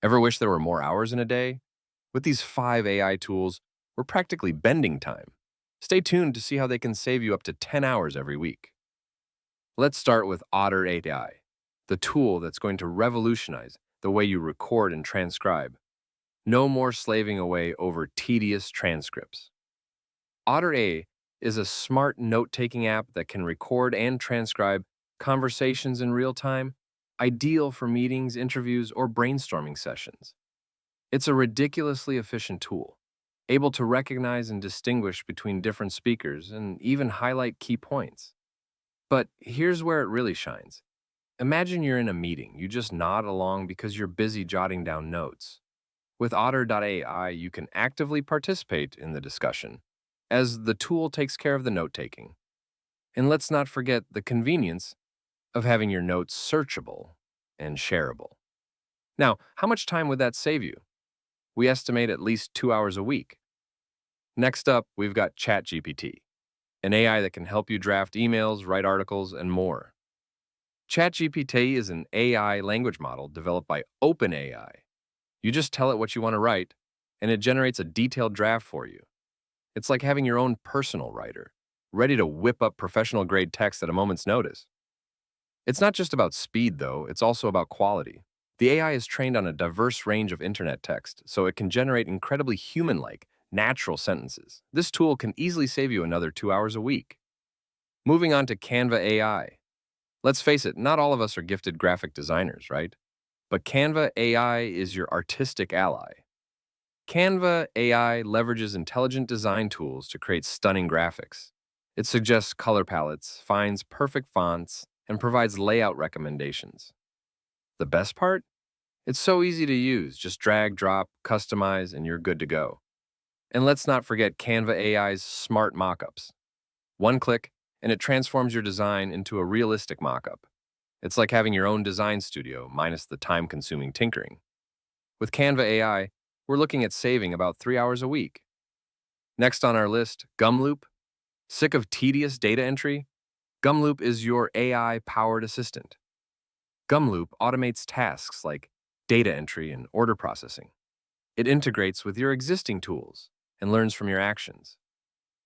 Ever wish there were more hours in a day? With these 5 AI tools, we're practically bending time. Stay tuned to see how they can save you up to 10 hours every week. Let's start with Otter.ai, the tool that's going to revolutionize the way you record and transcribe. No more slaving away over tedious transcripts. Otter.ai is a smart note-taking app that can record and transcribe conversations in real time, ideal for meetings, interviews, or brainstorming sessions. It's a ridiculously efficient tool, able to recognize and distinguish between different speakers and even highlight key points. But here's where it really shines. Imagine you're in a meeting, you just nod along because you're busy jotting down notes. With Otter.ai, you can actively participate in the discussion, as the tool takes care of the note-taking. And let's not forget the convenience of having your notes searchable and shareable. Now, how much time would that save you? We estimate at least 2 hours a week. Next up, we've got ChatGPT, an AI that can help you draft emails, write articles, and more. ChatGPT is an AI language model developed by OpenAI. You just tell it what you want to write, and it generates a detailed draft for you. It's like having your own personal writer, ready to whip up professional-grade text at a moment's notice. It's not just about speed, though, it's also about quality. The AI is trained on a diverse range of internet text, so it can generate incredibly human-like, natural sentences. This tool can easily save you another 2 hours a week. Moving on to Canva AI. Let's face it, not all of us are gifted graphic designers, right? But Canva AI is your artistic ally. Canva AI leverages intelligent design tools to create stunning graphics. It suggests color palettes, finds perfect fonts, and provides layout recommendations. The best part? It's so easy to use. Just drag, drop, customize, and you're good to go. And let's not forget Canva AI's smart mockups. One click, and it transforms your design into a realistic mockup. It's like having your own design studio, minus the time-consuming tinkering. With Canva AI, we're looking at saving about 3 hours a week. Next on our list, Gumloop. Sick of tedious data entry? Gumloop is your AI-powered assistant. Gumloop automates tasks like data entry and order processing. It integrates with your existing tools and learns from your actions.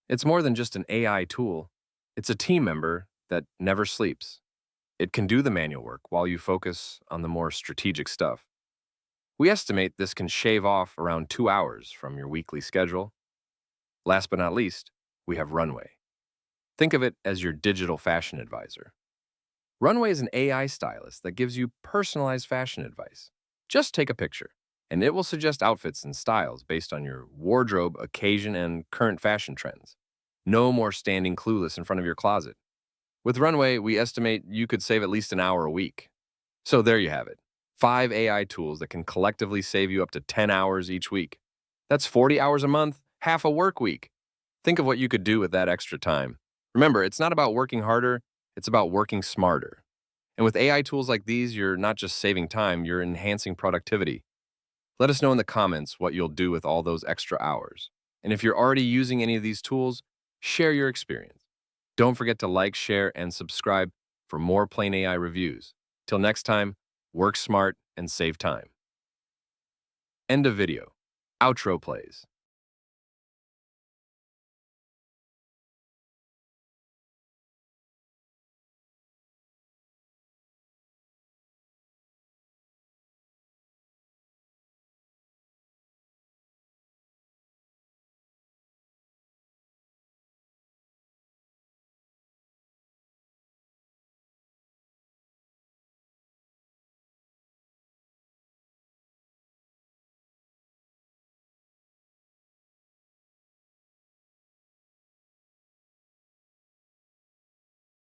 It's more than just an AI tool. It's a team member that never sleeps. It can do the manual work while you focus on the more strategic stuff. We estimate this can shave off around 2 hours from your weekly schedule. Last but not least, we have Runway. Think of it as your digital fashion advisor. Runway is an AI stylist that gives you personalized fashion advice. Just take a picture, and it will suggest outfits and styles based on your wardrobe, occasion, and current fashion trends. No more standing clueless in front of your closet. With Runway, we estimate you could save at least an hour a week. So there you have it. 5 AI tools that can collectively save you up to 10 hours each week. That's 40 hours a month, half a work week. Think of what you could do with that extra time. Remember, it's not about working harder, it's about working smarter. And with AI tools like these, you're not just saving time, you're enhancing productivity. Let us know in the comments what you'll do with all those extra hours. And if you're already using any of these tools, share your experience. Don't forget to like, share, and subscribe for more PlainAI reviews. Till next time, work smart and save time. End of video. Outro plays.